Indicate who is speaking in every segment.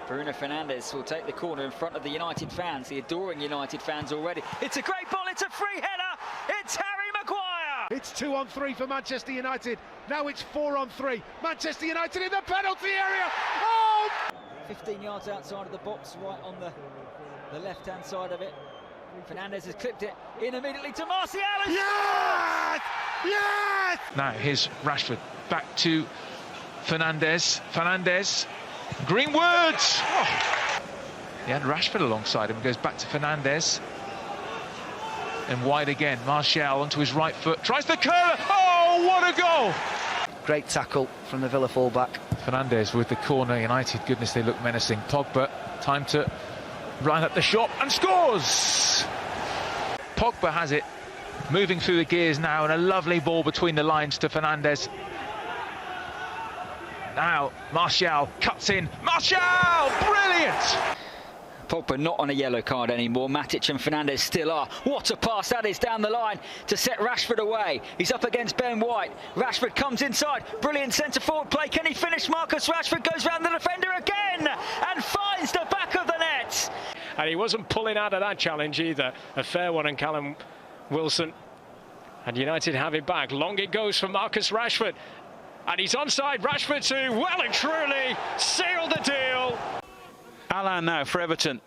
Speaker 1: Bruno Fernandes will take the corner in front of the United fans, the adoring United fans already. It's a great ball, it's a free header, it's Harry Maguire!
Speaker 2: It's 2-on-3 for Manchester United, now it's 4-on-3. Manchester United in the penalty area! Oh!
Speaker 1: 15 yards outside of the box, right on the left-hand side of it. Fernandes has clipped it in immediately to Martial.
Speaker 2: Yes! Yes!
Speaker 3: Now here's Rashford, back to Fernandes. Greenwood! Oh. He had Rashford alongside him, goes back to Fernandes. And wide again, Martial onto his right foot, tries the curler. Oh, what a goal!
Speaker 4: Great tackle from the Villa fullback.
Speaker 3: Fernandes with the corner. United, goodness, they look menacing. Pogba, time to line up the shot and scores! Pogba has it, moving through the gears now, and a lovely ball between the lines to Fernandes. Now Martial cuts in. Martial! Brilliant!
Speaker 1: Pogba not on a yellow card anymore. Matic and Fernandes still are. What a pass that is down the line to set Rashford away. He's up against Ben White. Rashford comes inside. Brilliant centre-forward play. Can he finish? Marcus Rashford goes round the defender again and finds the back of the net.
Speaker 5: And he wasn't pulling out of that challenge either. A fair one on Callum Wilson. And United have it back. Long it goes for Marcus Rashford. And he's onside. Rashford to well and truly seal the deal.
Speaker 6: Alan now for Everton.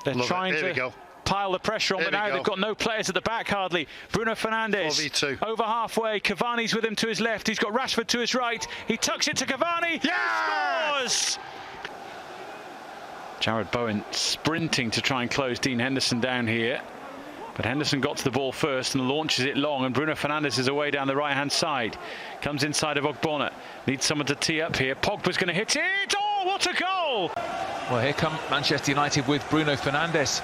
Speaker 6: They're trying to pile the pressure on, but now they've got no players at the back hardly. Bruno Fernandes over halfway. Cavani's with him to his left. He's got Rashford to his right. He tucks it to Cavani. Yes! He scores! Jared Bowen sprinting to try and close Dean Henderson down here. But Henderson got to the ball first and launches it long, and Bruno Fernandes is away down the right-hand side. Comes inside of Ogbonna. Needs someone to tee up here. Pogba's going to hit it. Oh, what a goal!
Speaker 3: Well, here come Manchester United with Bruno Fernandes.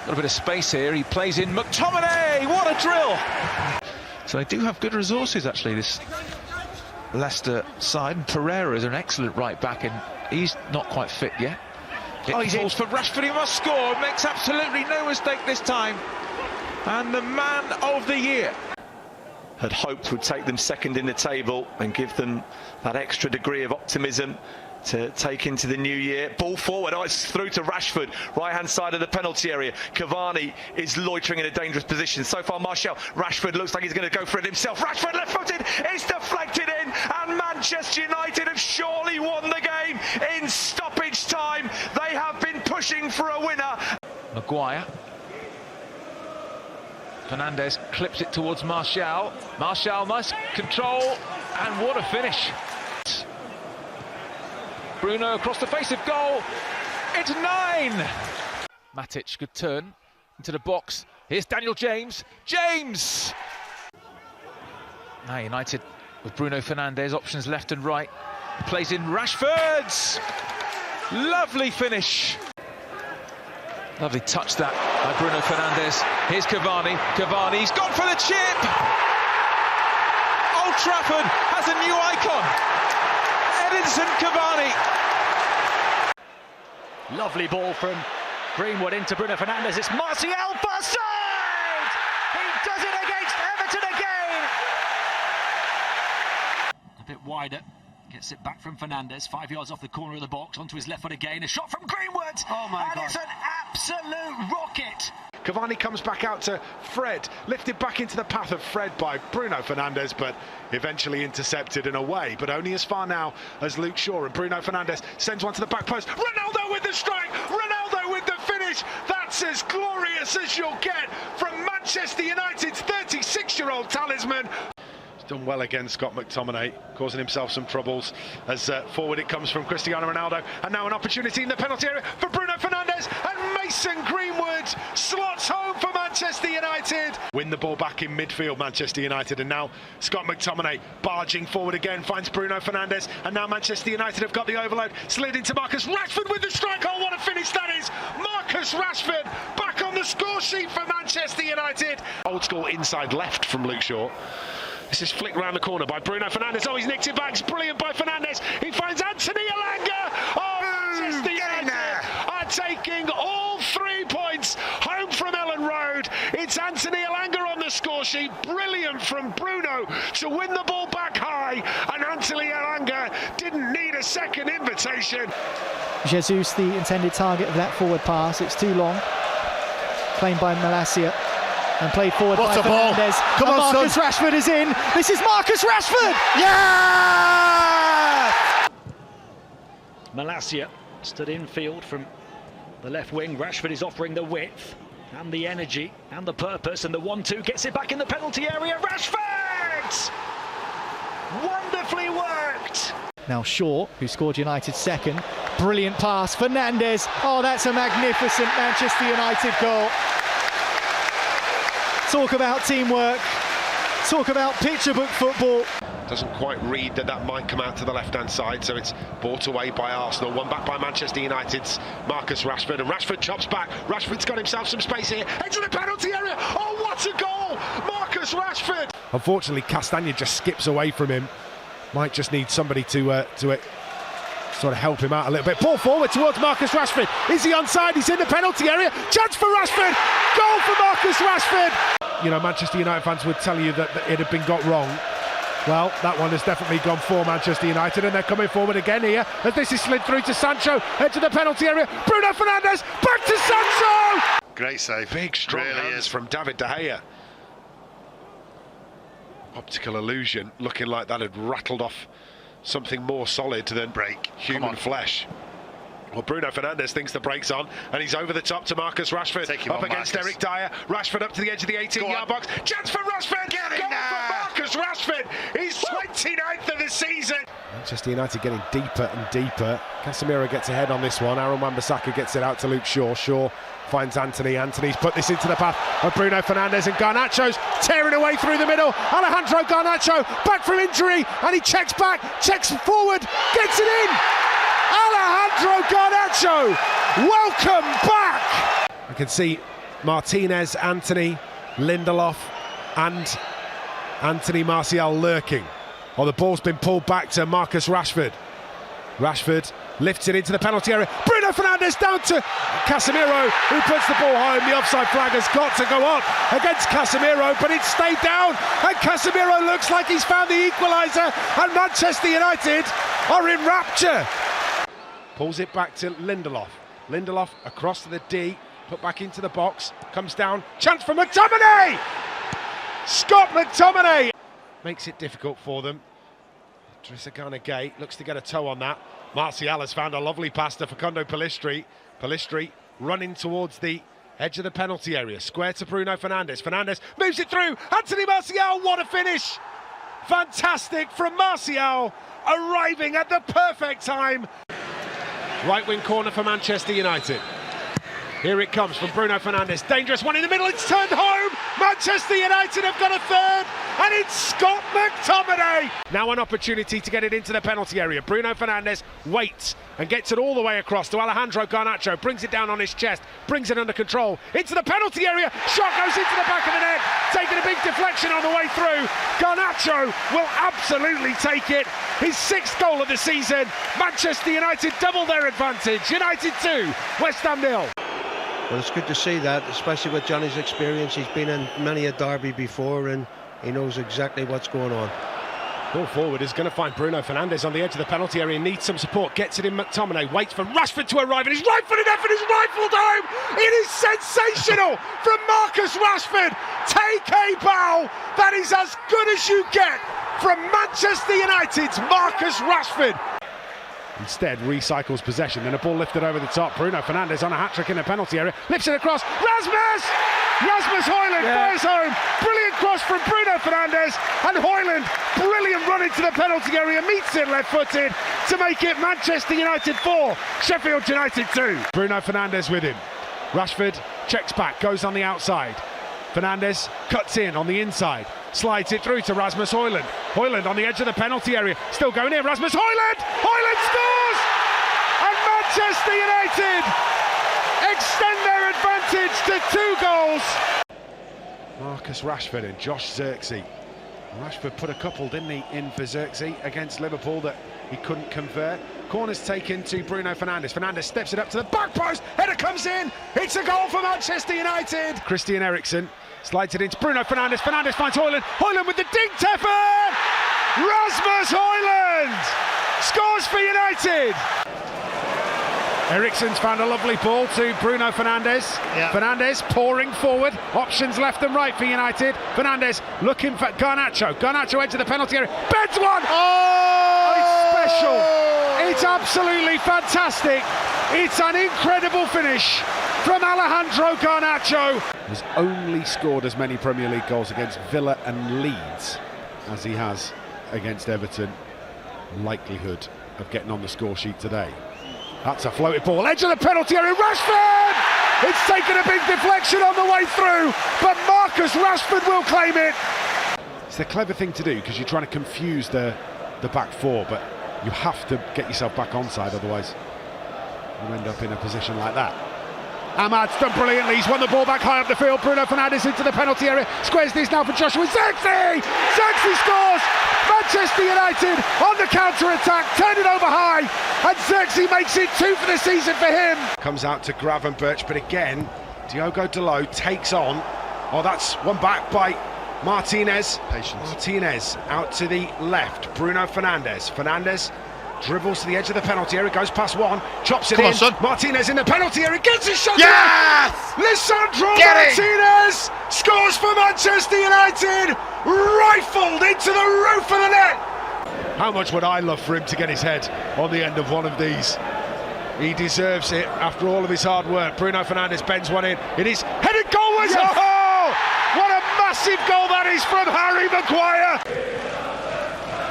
Speaker 3: Got a bit of space here. He plays in McTominay. What a drill! So they do have good resources, actually, this Leicester side. And Pereira is an excellent right-back, and he's not quite fit yet. It falls for Rashford. He must score. Makes absolutely no mistake this time. And the man of the year.
Speaker 7: Had hoped would take them second in the table and give them that extra degree of optimism to take into the new year. Ball forward, oh, it's through to Rashford, right-hand side of the penalty area. Cavani is loitering in a dangerous position. So far, Martial. Rashford looks like he's going to go for it himself. Rashford left-footed, it's deflected in, and Manchester United have surely won the game in stoppage time. They have been pushing for a winner.
Speaker 3: Maguire. Fernandes clips it towards Martial. Martial, nice control, and what a finish. Bruno across the face of goal. It's 9. Matic, good turn into the box. Here's Daniel James. James! Now United with Bruno Fernandes, options left and right. Plays in Rashford. Lovely finish. Lovely touch that by Bruno Fernandes. Here's Cavani. Cavani's gone for the chip. Old Trafford has a new icon. Edinson Cavani.
Speaker 6: Lovely ball from Greenwood into Bruno Fernandes. It's Martial far side. He does it against Everton again.
Speaker 8: A bit wider. Gets it back from Fernandes, 5 yards off the corner of the box, onto his left foot again. A shot from Greenwood! Oh my God. It's an absolute rocket!
Speaker 2: Cavani comes back out to Fred, lifted back into the path of Fred by Bruno Fernandes, but eventually intercepted and away, but only as far now as Luke Shaw. And Bruno Fernandes sends one to the back post. Ronaldo with the strike! Ronaldo with the finish! That's as glorious as you'll get from Manchester United's 36-year-old talisman. Done well again, Scott McTominay, causing himself some troubles as forward it comes from Cristiano Ronaldo, and now an opportunity in the penalty area for Bruno Fernandes, and Mason Greenwood slots home for Manchester United. Win the ball back in midfield, Manchester United, and now Scott McTominay barging forward again, finds Bruno Fernandes, and now Manchester United have got the overload, slid into Marcus Rashford with the strike. Oh, what a finish that is! Marcus Rashford back on the score sheet for Manchester United. Old school inside left from Luke Shaw. This is flicked round the corner by Bruno Fernandes. Oh, he's nicked it back. It's brilliant by Fernandes. He finds Anthony Elanga. Oh, Manchester United are taking all 3 points home from Ellen Road. It's Anthony Elanga on the score sheet. Brilliant from Bruno to win the ball back high. And Anthony Elanga didn't need a second invitation.
Speaker 9: Jesus, the intended target of that forward pass. It's too long. Claimed by Malacia and played forward by Fernandes. Come on, Marcus Rashford is in. This is Marcus Rashford!
Speaker 2: Yeah!
Speaker 5: Malacia stood infield from the left wing. Rashford is offering the width and the energy and the purpose, and the 1-2 gets it back in the penalty area. Rashford! Wonderfully worked!
Speaker 9: Now Shaw, who scored United's second. Brilliant pass. Fernandes. Oh, that's a magnificent Manchester United goal. Talk about teamwork. Talk about picture book football.
Speaker 2: Doesn't quite read that might come out to the left-hand side, so it's brought away by Arsenal. One back by Manchester United's Marcus Rashford, and Rashford chops back. Rashford's got himself some space here. Into the penalty area. Oh, what a goal! Marcus Rashford! Unfortunately, Castagna just skips away from him. Might just need somebody to sort of help him out a little bit. Ball forward towards Marcus Rashford. Is he onside? He's in the penalty area. Chance for Rashford. Goal for Marcus Rashford. You know, Manchester United fans would tell you that it had been got wrong. Well, that one has definitely gone for Manchester United, and they're coming forward again here as this is slid through to Sancho. Head to the penalty area. Bruno Fernandes. Back to Sancho.
Speaker 10: Great save.
Speaker 2: Big strong
Speaker 10: really
Speaker 2: hands from David De Gea. Optical illusion, looking like that had rattled off something more solid than human flesh. Well, Bruno Fernandes thinks the brake's on, and he's over the top to Marcus Rashford. Up against Eric Dyer. Rashford up to the edge of the 18-yard box. Chance for Rashford! Get in there! For Marcus Rashford! He's 29th of the season! Manchester United getting deeper and deeper. Casemiro gets ahead on this one. Aaron Wan-Bissaka gets it out to Luke Shaw. Shaw finds Anthony. Anthony's put this into the path of Bruno Fernandes, and Garnacho's tearing away through the middle. Alejandro Garnacho back from injury, and he checks back, checks forward, gets it in! Alejandro Garnacho, welcome back! I can see Martinez, Anthony, Lindelof and Anthony Martial lurking. Oh, the ball's been pulled back to Marcus Rashford. Rashford lifts it into the penalty area. Bruno Fernandes down to Casemiro, who puts the ball home. The offside flag has got to go up against Casemiro, but it's stayed down. And Casemiro looks like he's found the equaliser, and Manchester United are in rapture. Pulls it back to Lindelof. Lindelof across to the D, put back into the box, comes down, chance for McTominay! Scott McTominay! Makes it difficult for them. Trissagana Gay looks to get a toe on that. Martial has found a lovely pass to Facundo Pellistri. Pellistri running towards the edge of the penalty area. Square to Bruno Fernandes. Fernandes moves it through. Anthony Martial, what a finish! Fantastic from Martial, arriving at the perfect time. Right wing corner for Manchester United. Here it comes from Bruno Fernandes. Dangerous one in the middle. It's turned home. Manchester United have got a third, and it's Scott McTominay. Now an opportunity to get it into the penalty area. Bruno Fernandes waits and gets it all the way across to Alejandro Garnacho. Brings it down on his chest. Brings it under control. Into the penalty area. Shot goes into the back of the net. Taking a big deflection on the way through. Garnacho will absolutely take it. His 6th goal of the season. Manchester United double their advantage. United 2, West Ham 0.
Speaker 11: Well, it's good to see that, especially with Johnny's experience. He's been in many a derby before, and he knows exactly what's going on.
Speaker 2: Ball forward is going to find Bruno Fernandes on the edge of the penalty area. Needs some support. Gets it in McTominay. Waits for Rashford to arrive, and he's right-footed effort is rifled home. It is sensational from Marcus Rashford. Take a bow. That is as good as you get from Manchester United's Marcus Rashford. Instead recycles possession, and a ball lifted over the top. Bruno Fernandes on a hat-trick in the penalty area, lifts it across. Rasmus Hojlund fires home. Brilliant cross from Bruno Fernandes, and Hojlund, brilliant run into the penalty area, meets it left-footed to make it Manchester United 4, Sheffield United 2. Bruno Fernandes with him. Rashford checks back, goes on the outside. Fernandes cuts in on the inside, slides it through to Rasmus Hojlund. Hojlund on the edge of the penalty area, still going in. Rasmus Hojlund! Hojlund scores! And Manchester United extend their advantage to 2 goals. Marcus Rashford and Josh Zirkzee. Rashford put a couple, didn't he, in for Zirkzee against Liverpool that he couldn't convert. Corner's taken to Bruno Fernandes. Fernandes steps it up to the back post. Header comes in. It's a goal for Manchester United. Christian Eriksen slides it into Bruno Fernandes. Fernandes finds Hojlund. Hojlund with the dink effort. Rasmus Hojlund scores for United. Eriksen's found a lovely ball to Bruno Fernandes. Yeah. Fernandes pouring forward, options left and right for United. Fernandes looking for Garnacho. Garnacho edge of the penalty area, bends one! Oh! It's special. It's absolutely fantastic. It's an incredible finish from Alejandro Garnacho. Has only scored as many Premier League goals against Villa and Leeds as he has against Everton. Likelihood of getting on the score sheet today. That's a floated ball, edge of the penalty area, Rashford! It's taken a big deflection on the way through, but Marcus Rashford will claim it. It's the clever thing to do because you're trying to confuse the back four, but you have to get yourself back onside, otherwise you end up in a position like that. Ahmad's done brilliantly, he's won the ball back high up the field. Bruno Fernandes into the penalty area, squares this now for Joshua Zirkzee! Zirkzee scores! Manchester United on the counter-attack, turn it over high, and Zirkzee makes it 2 for the season for him. Comes out to Gravenberch, but again, Diogo Dalot takes on. Oh, that's one back by Martinez. Patience. Martinez out to the left, Bruno Fernandes. Fernandes dribbles to the edge of the penalty area, goes past one, chops it in. Son. Martinez in the penalty area, gets his shot. Yes! Lisandro Martinez scores for Manchester United, rifled into the roof of the net. How much would I love for him to get his head on the end of one of these? He deserves it after all of his hard work. Bruno Fernandes bends one in. It is headed goalwards. Yes. Oh! What a massive goal that is from Harry Maguire.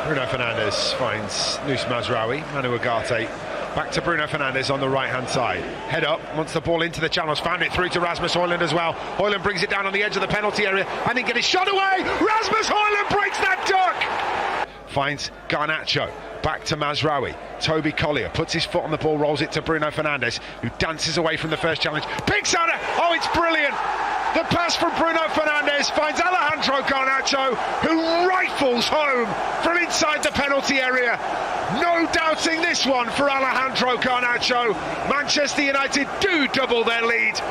Speaker 2: Bruno Fernandes finds Nus Mazraoui, Manu Ugarte, back to Bruno Fernandes on the right-hand side. Head up, wants the ball into the channels, found it through to Rasmus Hojlund as well. Hojlund brings it down on the edge of the penalty area, and then get his shot away! Rasmus Hojlund breaks that duck! Finds Garnacho, back to Mazraoui. Toby Collier puts his foot on the ball, rolls it to Bruno Fernandes, who dances away from the first challenge, picks out it! Oh, it's brilliant! The pass from Bruno Fernandes finds Alejandro Garnacho, who rifles home from inside the penalty area. No doubting this one for Alejandro Garnacho. Manchester United do double their lead.